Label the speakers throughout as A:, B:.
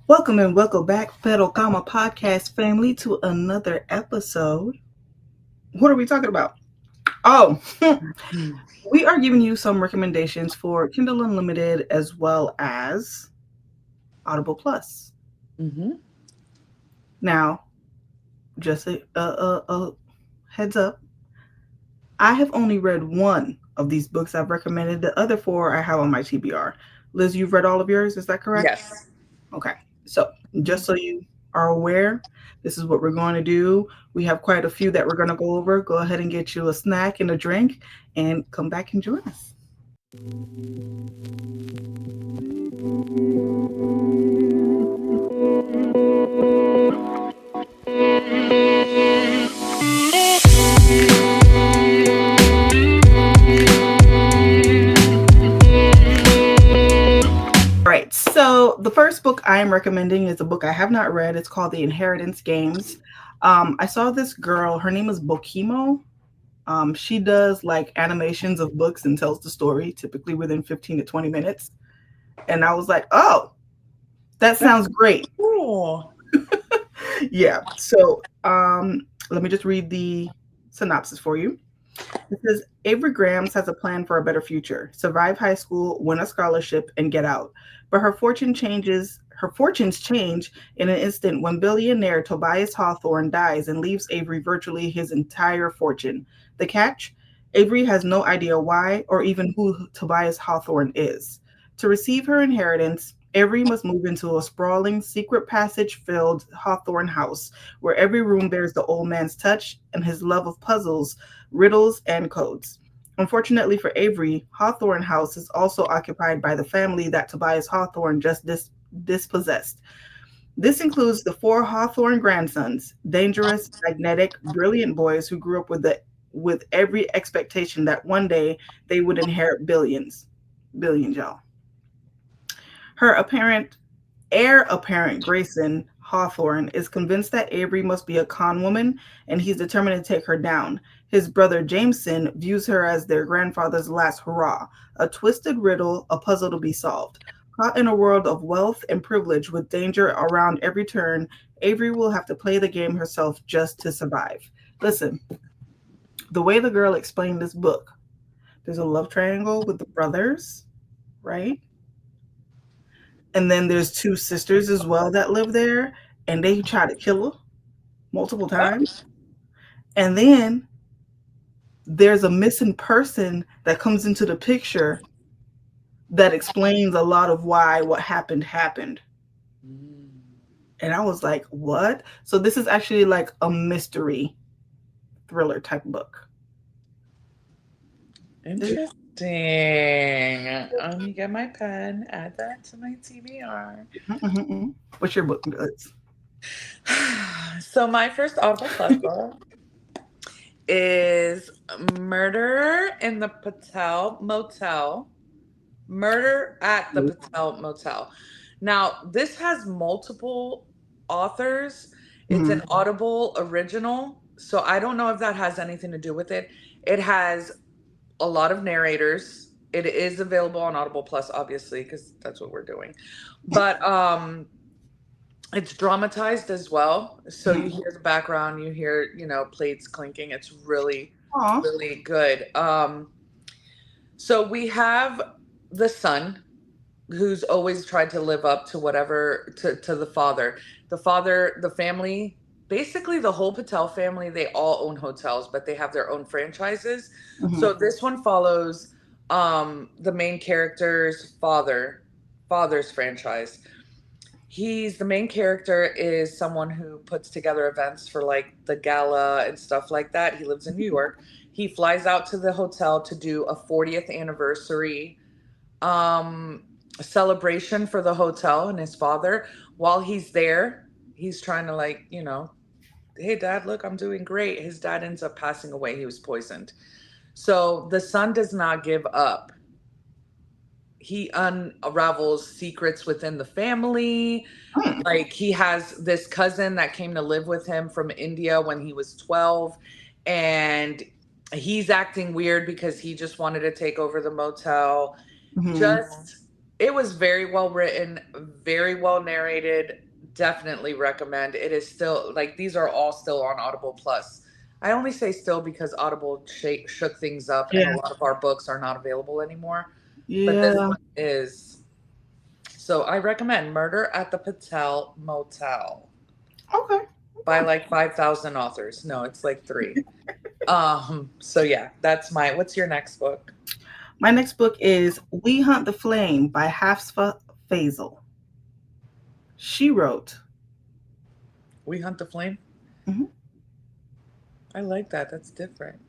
A: Welcome and welcome back, Federal Comma Podcast family, to another episode. What are we talking about? Oh, we are giving you some recommendations for Kindle Unlimited as well as Audible Plus.
B: Mm-hmm.
A: Now, just a heads up, I have only read one of these books I've recommended. The other four I have on my TBR. Liz, you've read all of yours, is that correct?
B: Yes.
A: Okay. So, just so you are aware, this is what we're going to do. We have quite a few that we're going to go over. Go ahead and get you a snack and a drink and come back and join us. All right. So, the first book I am recommending is a book I have not read. It's called The Inheritance Games. I saw this girl, her name is Bokimo. She does like animations of books and tells the story typically within 15 to 20 minutes. And I was like, oh, that
B: That's
A: sounds great.
B: cool.
A: Yeah. So let me just read the synopsis for you. It says Avery Grams has a plan for a better future: survive high school, win a scholarship, and get out. But her fortunes change in an instant when billionaire Tobias Hawthorne dies and leaves Avery virtually his entire fortune. The catch? Avery has no idea why or even who Tobias Hawthorne is. To receive her inheritance, Avery must move into a sprawling, secret passage filled Hawthorne house where every room bears the old man's touch and his love of puzzles, riddles, and codes. Unfortunately for Avery, Hawthorne House is also occupied by the family that Tobias Hawthorne just dispossessed. This includes the four Hawthorne grandsons, dangerous, magnetic, brilliant boys who grew up with every expectation that one day they would inherit billions. Billions, y'all. Her heir apparent Grayson Hawthorne is convinced that Avery must be a con woman and he's determined to take her down. His brother Jameson views her as their grandfather's last hurrah, a twisted riddle, a puzzle to be solved. Caught in a world of wealth and privilege with danger around every turn, Avery will have to play the game herself just to survive. Listen, the way the girl explained this book, there's a love triangle with the brothers, right? And then there's two sisters as well that live there, and they try to kill her multiple times. And then there's a missing person that comes into the picture that explains a lot of why what happened.
B: Mm.
A: And I was like, what? So this is actually like a mystery thriller type book.
B: Interesting. Let me get my pen, add that to my TBR.
A: What's your book? Liz?
B: So my first Audible Plus book is Murder in the Patel Motel. Murder at the Patel Motel. Now, this has multiple authors. It's an
A: Mhm.
B: Audible original. So I don't know if that has anything to do with it. It has a lot of narrators. It is available on Audible Plus, obviously, because that's what we're doing. But it's dramatized as well. So you
A: Mhm.
B: hear the background, you hear, plates clinking. It's really,
A: Aw.
B: really good. So we have the son who's always tried to live up to whatever to the father. The father, the family, basically the whole Patel family, they all own hotels, but they have their own franchises.
A: Mhm.
B: So this one follows the main character's father's franchise. He's the main character is someone who puts together events for like the gala and stuff like that. He lives in New York. He flies out to the hotel to do a 40th anniversary um celebration for the hotel and his father. While he's there, he's trying to like, hey dad, look, I'm doing great. His dad ends up passing away. He was poisoned. So the son does not give up. He unravels secrets within the family.
A: Mm.
B: Like he has this cousin that came to live with him from India when he was 12, and he's acting weird because he just wanted to take over the motel.
A: Mhm.
B: Just It was very well written, very well narrated. Definitely recommend. It is still like these are all still on Audible Plus. I only say still because Audible shook things up and a
A: Yeah.
B: lot of our books are not available anymore. But this
A: Yeah.
B: one is. So I recommend Murder at the Patel Motel
A: Okay.
B: by
A: Okay.
B: like 5,000 authors. No, it's like three. So yeah, that's my what's your next book?
A: My next book is We Hunt the Flame by Hafsa Faisal. She wrote.
B: We Hunt the Flame?
A: Mhm.
B: I like that. That's different.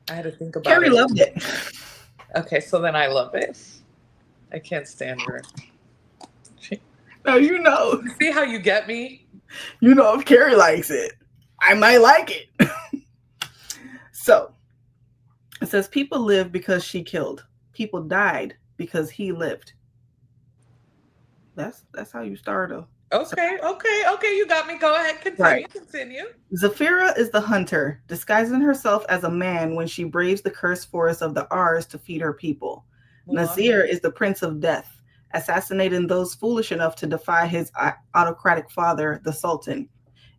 B: I had to think about
A: Carrie
B: it.
A: loved it.
B: Okay, so then I love it. I can't stand her.
A: Now you know.
B: You see how you get me?
A: You know if Carrie likes it, I might like it. So it says people lived because she killed. People died because he lived. That's how you start a. So,
B: Okay. You got me. Go ahead.
A: right.
B: Continue.
A: Zafira is the hunter, disguising herself as a man when she braves the cursed forest of the Ars to feed her people.
B: Mulan.
A: Nazir is the prince of death, assassinating those foolish enough to defy his autocratic father, the Sultan.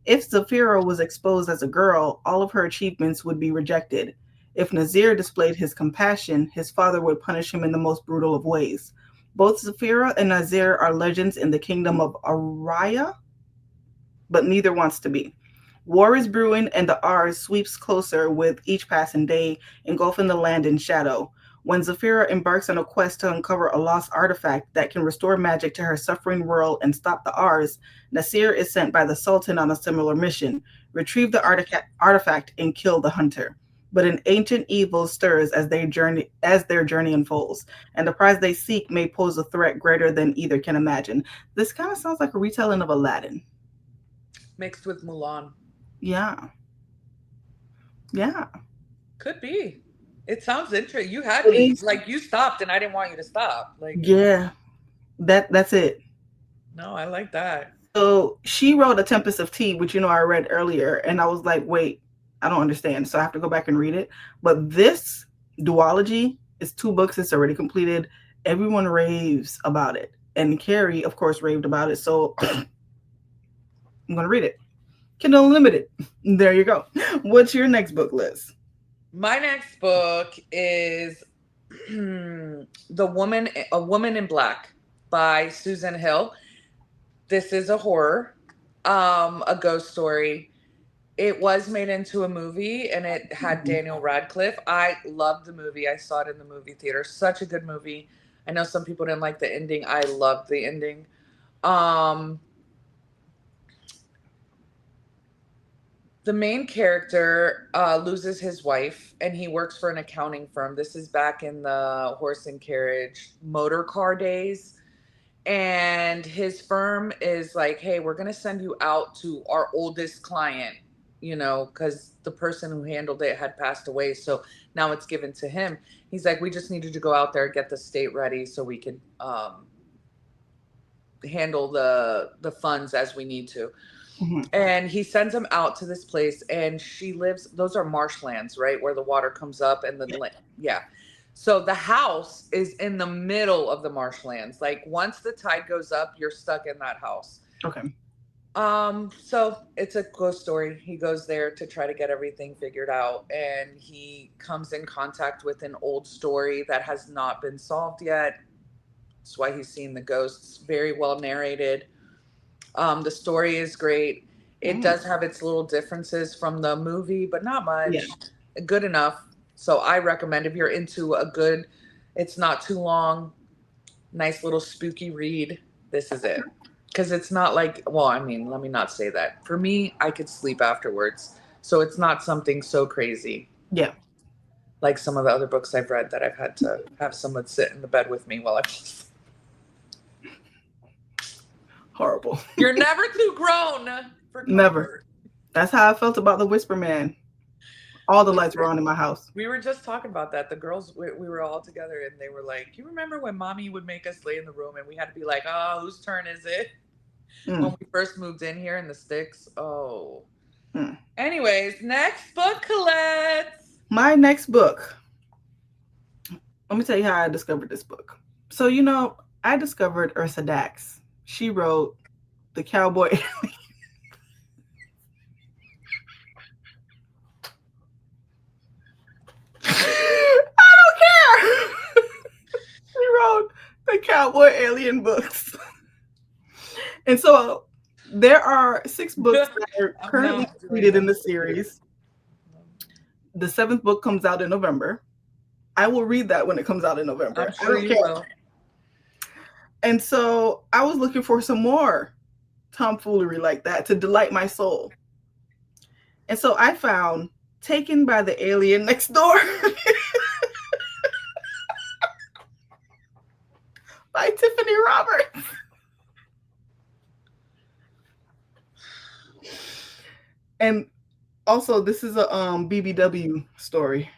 A: If Zafira was exposed as a girl, all of her achievements would be rejected. If Nazir displayed his compassion, his father would punish him in the most brutal of ways. Both Zafira and Nazir are legends in the kingdom of Araya, but neither wants to be. War is brewing, and the Ars sweeps closer with each passing day, engulfing the land in shadow. When Zafira embarks on a quest to uncover a lost artifact that can restore magic to her suffering world and stop the Ars, Nasir is sent by the Sultan on a similar mission: retrieve the artifact and kill the hunter. But an ancient evil stirs as their journey unfolds, and the prize they seek may pose a threat greater than either can imagine. This kind of sounds like a retelling of Aladdin.
B: Mixed with Mulan.
A: Yeah, yeah.
B: Could be. It sounds interesting. You had
A: At
B: me.
A: least,
B: Like you stopped and I didn't want you to stop. Like,
A: yeah. That's it.
B: no, I like that.
A: So she wrote A Tempest of Tea, which I read earlier, and I was like, wait, I don't understand. So I have to go back and read it. But this duology is 2 books. It's already completed. Everyone raves about it, and Carrie, of course, raved about it. So I'm gonna read it. Kindle Unlimited. There you go. What's your next book, Liz?
B: My next book is A Woman in Black by Susan Hill. This is a horror, a ghost story. It was made into a movie and it had
A: Mhm.
B: Daniel Radcliffe. I loved the movie. I saw it in the movie theater. Such a good movie. I know some people didn't like the ending. I loved the ending. Um, the main character loses his wife and he works for an accounting firm. This is back in the horse and carriage motor car days. And his firm is like, hey, we're going to send you out to our oldest client, because the person who handled it had passed away. So now it's given to him. He's like, we just needed to go out there, get the state ready so we could handle the funds as we need to.
A: Mhm.
B: And he sends him out to this place and she lives, those are marshlands, right, where the water comes up and yeah. So the house is in the middle of the marshlands. Like once the tide goes up, you're stuck in that house.
A: Okay.
B: So it's a ghost story. He goes there to try to get everything figured out and he comes in contact with an old story that has not been solved yet. That's why he's seeing the ghosts. Very well narrated. The story is great. It
A: Mm.
B: does have its little differences from the movie, but not
A: Yeah.
B: much. Good enough. So I recommend if you're into a good, it's not too long, nice little spooky read. This is it. Because it's not like, well, I mean, let me not say that. For me, I could sleep afterwards. So it's not something so crazy
A: Yeah.
B: like some of the other books I've read that I've had to have someone sit in the bed with me while I.
A: Horrible.
B: You're never too grown for
A: Never.
B: comfort.
A: That's how I felt about the Whisper Man. All the lights were on in my house.
B: We were just talking about that. The girls, we were all together and they were like, you remember when mommy would make us lay in the room and we had to be like, oh, whose turn is it? When
A: Mm.
B: we first moved in here in the sticks. Oh.
A: Mm.
B: Anyways, next book, Collette.
A: My next book. Let me tell you how I discovered this book. So I discovered Ursa Dax. She wrote The Cowboy. I don't care. She wrote The Cowboy Alien books. And so there are 6 books that are
B: I'm
A: currently
B: not doing
A: completed in
B: this.
A: the series. The 7th book comes out in November. I will read that when it comes out in
B: I'm
A: November. I
B: sure
A: don't
B: you
A: care.
B: will.
A: And so I was looking for some more tomfoolery like that to delight my soul. And so I found Taken by the Alien Next Door by Tiffany Roberts. And also, this is a BBW story.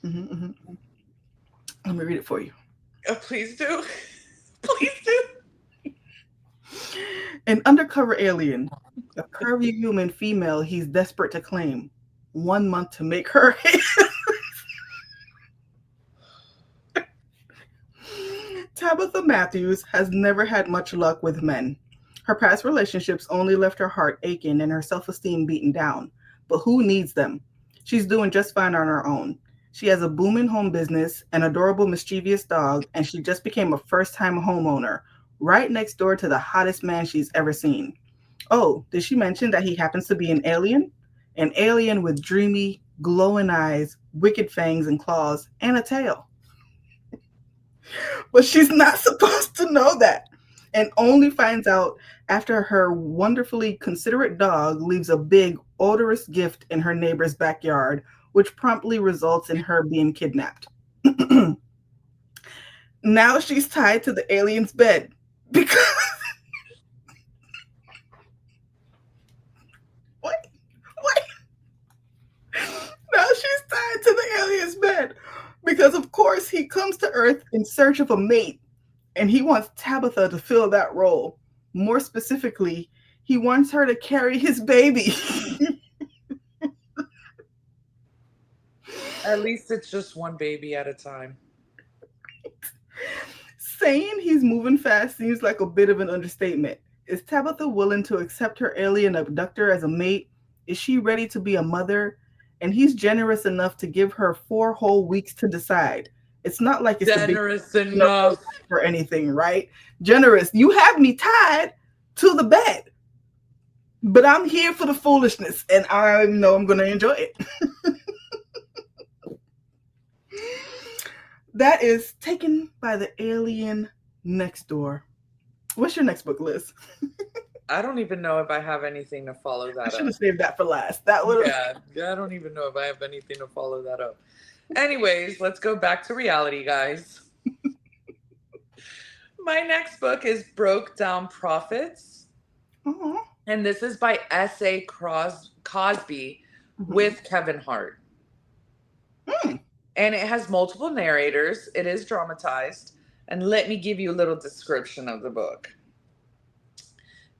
A: Mm-hmm. Let me read it for you.
B: Please do. Please do.
A: An undercover alien, a curvy human female he's desperate to claim. 1 month to make her. Tabitha Matthews has never had much luck with men. Her past relationships only left her heart aching and her self esteem beaten down. But who needs them? She's doing just fine on her own. She has a booming home business, an adorable, mischievous dog, and she just became a first time homeowner, right next door to the hottest man she's ever seen. Oh, did she mention that he happens to be an alien? An alien with dreamy, glowing eyes, wicked fangs and claws, and a tail. But she's not supposed to know that, and only finds out after her wonderfully considerate dog leaves a big, odorous gift in her neighbor's backyard, which promptly results in her being kidnapped. Now she's tied to the alien's bed because what? What? Now she's tied to the alien's bed because, of course, he comes to Earth in search of a mate, and he wants Tabitha to fill that role. More specifically, he wants her to carry his baby.
B: At least it's just one baby at a time.
A: Saying he's moving fast seems like a bit of an understatement. Is Tabitha willing to accept her alien abductor as a mate? Is she ready to be a mother? And he's generous enough to give her 4 whole weeks to decide. It's not like it's the big
B: Generous enough.
A: or anything, right? Generous. You have me tied to the bed, but I'm here for the foolishness, and I know I'm going to enjoy it. That is Taken by the Alien Next Door. What's your next book, Liz?
B: I don't even know if I have anything to follow
A: I
B: that
A: should
B: up.
A: have saved that for last. That would have.
B: Yeah, I don't even know if I have anything to follow that up. Anyways, let's go back to reality, guys. My next book is Broke Down Profits,
A: Uh-huh.
B: and this is by S.A. Cosby with Kevin Hart.
A: Mm.
B: And it has multiple narrators. It is dramatized. And let me give you a little description of the book.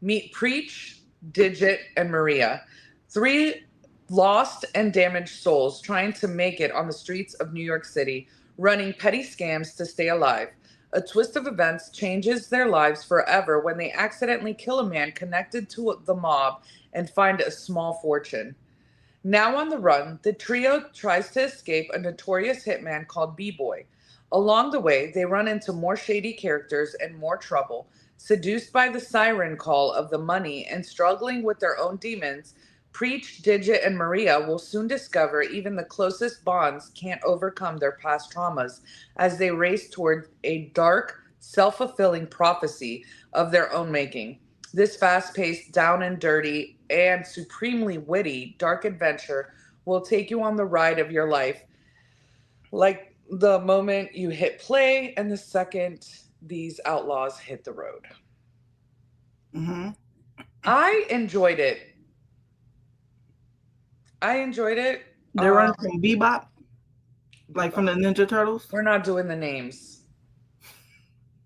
B: Meet Preach, Digit, and Maria, three lost and damaged souls trying to make it on the streets of New York City, running petty scams to stay alive. A twist of events changes their lives forever when they accidentally kill a man connected to the mob and find a small fortune. Now on the run, the trio tries to escape a notorious hitman called B-Boy. Along the way, they run into more shady characters and more trouble. Seduced by the siren call of the money and struggling with their own demons, Preach, Digit, and Maria will soon discover even the closest bonds can't overcome their past traumas as they race toward a dark, self fulfilling prophecy of their own making. This fast paced, down and dirty, and supremely witty dark adventure will take you on the ride of your life, like the moment you hit play and the second these outlaws hit the road.
A: Mm-hmm.
B: I enjoyed it. I enjoyed it.
A: They're running from Bebop, like from
B: Bebop.
A: the Ninja Turtles.
B: We're not doing the names.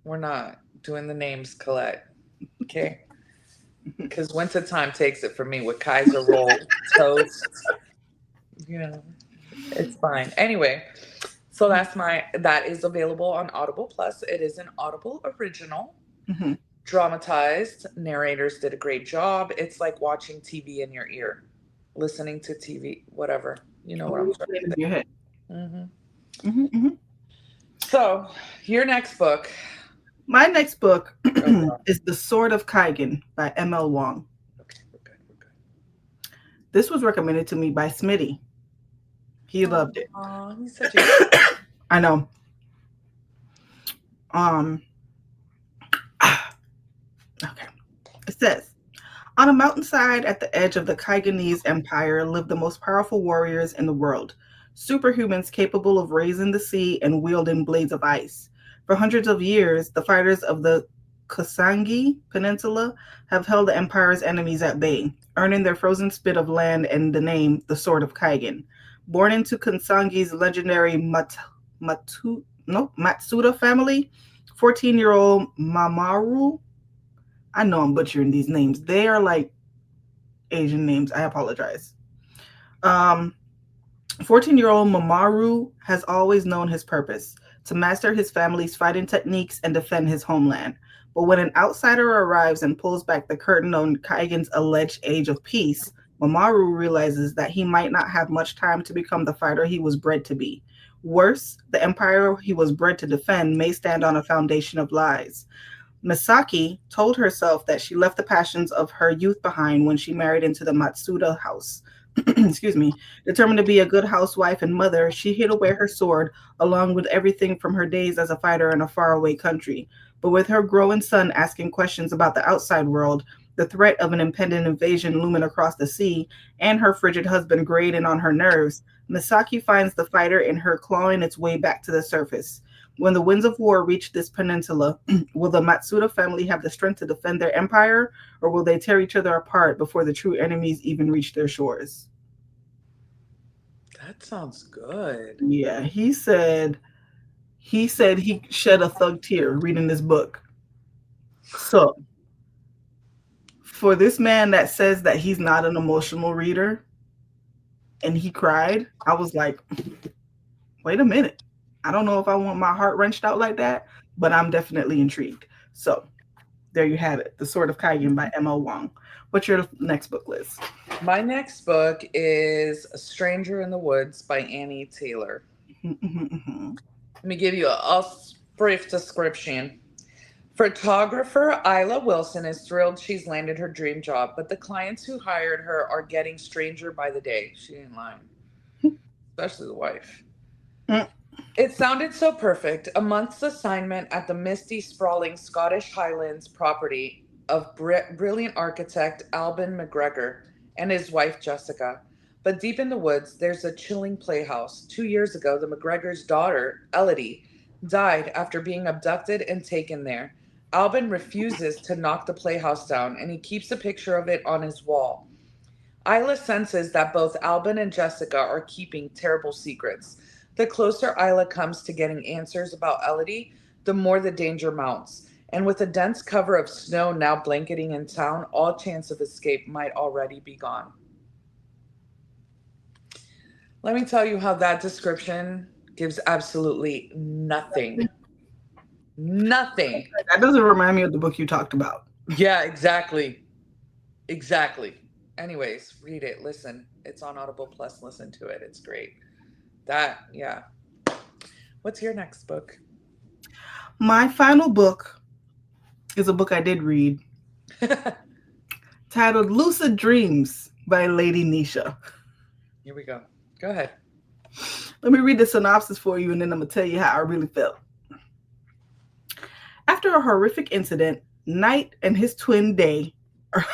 B: We're not doing the names, Collette. Okay? Because wintertime takes it for me with Kaiser roll toast. You know, it's fine. Anyway, So that is available on Audible Plus. It is an Audible original,
A: Mm-hmm.
B: dramatized. Narrators did a great job. It's like watching TV in your ear, listening to TV, whatever. You know what I'm
A: Always
B: trying
A: playing
B: to
A: in your head.
B: say.
A: Mm-hmm, mm-hmm.
B: So, your next book.
A: My next book
B: Oh god.
A: is The Sword of Kaigan by M.L. Wong.
B: Okay, we're good. We're good.
A: This was recommended to me by Smitty. He loved it.
B: Oh, he's such a.
A: I know. Um, okay. It says, on a mountainside at the edge of the Kaiganese Empire lived the most powerful warriors in the world, superhumans capable of raising the sea and wielding blades of ice. For hundreds of years, the fighters of the Kosangi Peninsula have held the Empire's enemies at bay, earning their frozen spit of land and the name the Sword of Kaigan. Born into Kosangi's legendary Matsuda family, 14-year-old Mamaru, I know I'm butchering these names. They are like Asian names. I apologize. Um, 14-year-old Mamaru has always known his purpose to master his family's fighting techniques and defend his homeland. But when an outsider arrives and pulls back the curtain on Kaigan's alleged age of peace, Mamaru realizes that he might not have much time to become the fighter he was bred to be. Worse, the empire he was bred to defend may stand on a foundation of lies. Misaki told herself that she left the passions of her youth behind when she married into the Matsuda house. Excuse me. Determined to be a good housewife and mother, she hid away her sword along with everything from her days as a fighter in a faraway country. But with her growing son asking questions about the outside world, the threat of an impending invasion looming across the sea, and her frigid husband grating on her nerves, Misaki finds the fighter in her clawing its way back to the surface. When the winds of war reach this peninsula, will the Matsuda family have the strength to defend their empire, or will they tear each other apart before the true enemies even reach their shores?
B: That sounds good.
A: Yeah, he said he shed a thug tear reading this book. So, for this man that says that he's not an emotional reader and he cried, I was like, wait a minute. I don't know if I want my heart wrenched out like that, but I'm definitely intrigued. So, there you have it. The Sword of Kaigen by M.L. Wong. What's your next book, Liz?
B: My next book is A Stranger in the Woods by Annie Taylor. Let me give you a brief description. Photographer Isla Wilson is thrilled she's landed her dream job, but the clients who hired her are getting stranger by the day. She ain't lying, especially the wife. It sounded so perfect. A month's assignment at the misty, sprawling Scottish Highlands property of brilliant architect Alban McGregor and his wife Jessica. But deep in the woods, there's a chilling playhouse. 2 years ago, the McGregor's daughter, Elodie, died after being abducted and taken there. Alban refuses to knock the playhouse down, and he keeps a picture of it on his wall. Isla senses that both Alban and Jessica are keeping terrible secrets. The closer Isla comes to getting answers about Elodie, the more the danger mounts. And with a dense cover of snow now blanketing in town, all chance of escape might already be gone. Let me tell you how that description gives absolutely nothing. Nothing.
A: That doesn't remind me of the book you talked about.
B: Yeah, exactly. Exactly. Anyways, read it. Listen. It's on Audible Plus. Listen to it. It's great. Yeah. What's your next book?
A: My final book is a book I did read titled Lucid Dreams by Lady Nisha.
B: Here we go. Go ahead.
A: Let me read the synopsis for you and then I'm going to tell you how I really felt. After a horrific incident, Night and his twin Day are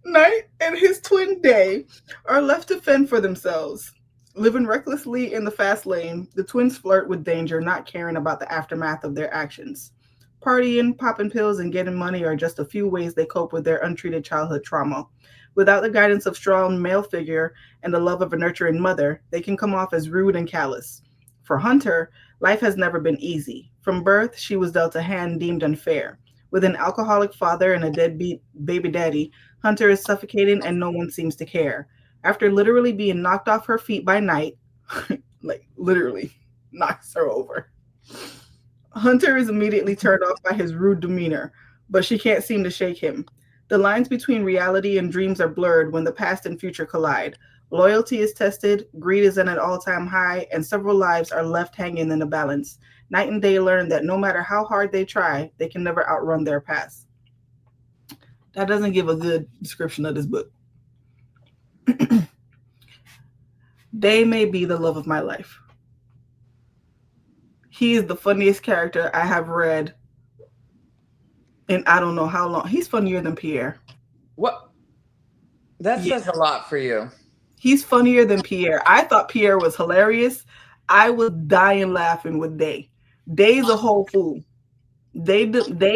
A: Night and his twin Day are left to fend for themselves. Living recklessly in the fast lane, the twins flirt with danger, not caring about the aftermath of their actions. Partying, popping pills, and getting money are just a few ways they cope with their untreated childhood trauma. Without the guidance of a strong male figure and the love of a nurturing mother, they can come off as rude and callous. For Hunter, life has never been easy. From birth, she was dealt a hand deemed unfair. With an alcoholic father and a deadbeat baby daddy, Hunter is suffocating and no one seems to care. After literally being knocked off her feet by Night, like literally knocks her over, Hunter is immediately turned off by his rude demeanor, but she can't seem to shake him. The lines between reality and dreams are blurred when the past and future collide. Loyalty is tested, greed is at an all time high, and several lives are left hanging in the balance. Night and Day learn that no matter how hard they try, they can never outrun their past. That doesn't give a good description of this book. Day may be the love of my life. He is the funniest character I have read in I don't know how long. He's funnier than Pierre.
B: What? That
A: Yeah.
B: says a lot for you.
A: He's funnier than Pierre. I thought Pierre was hilarious. I was dying laughing with Day. Day's a whole fool. They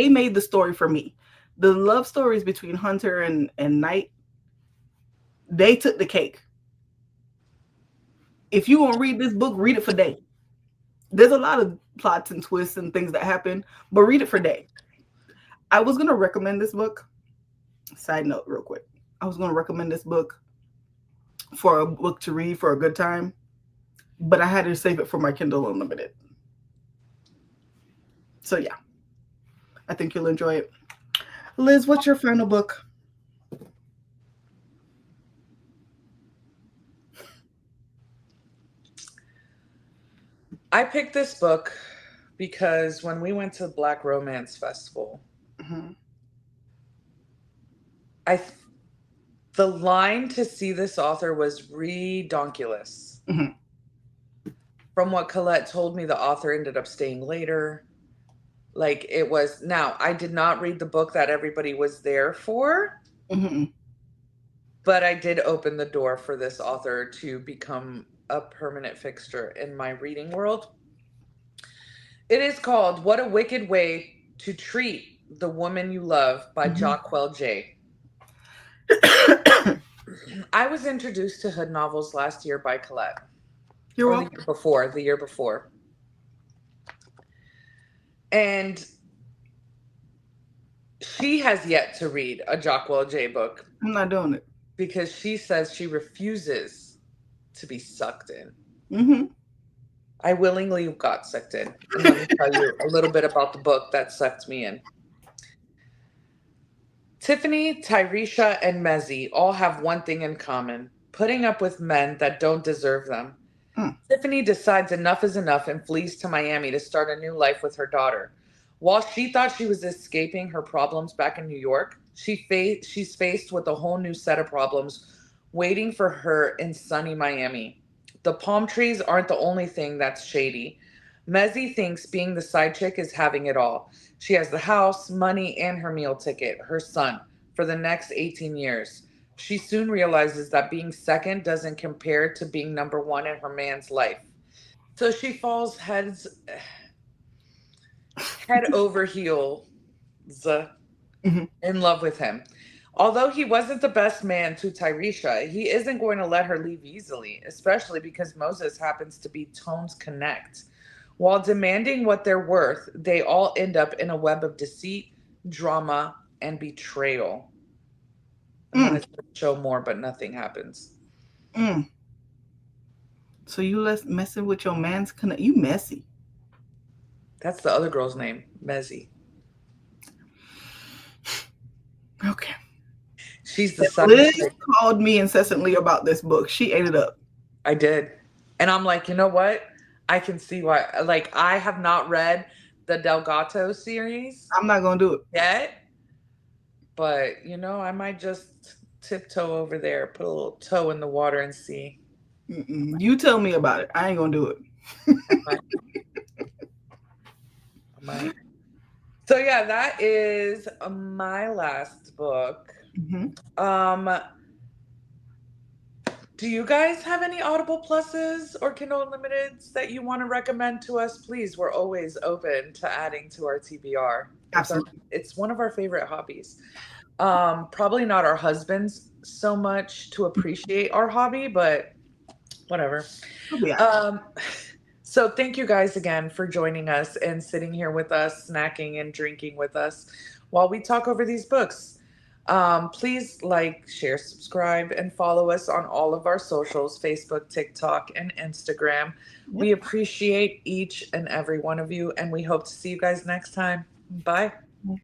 A: made the story for me. The love stories between Hunter and Knight, they took the cake. If you want to read this book, read it for Day. There's a lot of plots and twists and things that happen, but read it for Day. I was going to recommend this book. Side note, real quick. I was going to recommend this book for a book to read for a good time, but I had to save it for my Kindle Unlimited. So yeah, I think you'll enjoy it. Liz, what's your final book?
B: I picked this book because when we went to the Black Romance Festival, the line to see this author was redonkulous. From what Collette told me, the author ended up staying later. Like it was. Now, I did not read the book that everybody was there for, but I did open the door for this author to become a permanent fixture in my reading world. It is called What a Wicked Way to Treat the Woman You Love by Jacquel J. I was introduced to hood novels last year by Collette.
A: You're
B: welcome. The year before. And she has yet to read a Jacquel J book.
A: I'm not doing it.
B: Because she says she refuses to be sucked in. I willingly got sucked in. And let me tell you a little bit about the book that sucked me in. Tiffany, Tyresha, and Mezzy all have one thing in common: putting up with men that don't deserve them. Tiffany decides enough is enough and flees to Miami to start a new life with her daughter. While she thought she was escaping her problems back in New York, she's faced with a whole new set of problems waiting for her in sunny Miami. The palm trees aren't the only thing that's shady. Mezzy thinks being the side chick is having it all. She has the house, money, and her meal ticket, her son, for the next 18 years. She soon realizes that being second doesn't compare to being number one in her man's life. So she falls head over heels in love with him. Although he wasn't the best man to Tyresha, he isn't going to let her leave easily, especially because Moses happens to be Tone's connect. While demanding what they're worth, they all end up in a web of deceit, drama, and betrayal. I'm going to show more, but nothing happens.
A: So you messing with your man's connect? You messy.
B: That's the other girl's name, Mezzy.
A: Okay.
B: She's the
A: Liz called me incessantly about this book. She ate it up.
B: I did. And I'm like, you know what? I can see why. Like, I have not read the Delgato series.
A: I'm not going to do it
B: yet. But, you know, I might just tiptoe over there, put a little toe in the water and see.
A: You tell me about it. I ain't going to do it.
B: I might. So, yeah, that is my last book. Do you guys have any Audible Pluses or Kindle Unlimiteds that you want to recommend to us? Please, we're always open to adding to our TBR.
A: Absolutely.
B: It's one of our favorite hobbies. Probably not our husbands so much to appreciate our hobby, but whatever. So thank you guys again for joining us and sitting here with us, snacking and drinking with us while we talk over these books. Please like, share, subscribe, and follow us on all of our socials: Facebook, TikTok, and Instagram. We
A: Yep.
B: appreciate each and every one of you, and we hope to see you guys next time. Bye.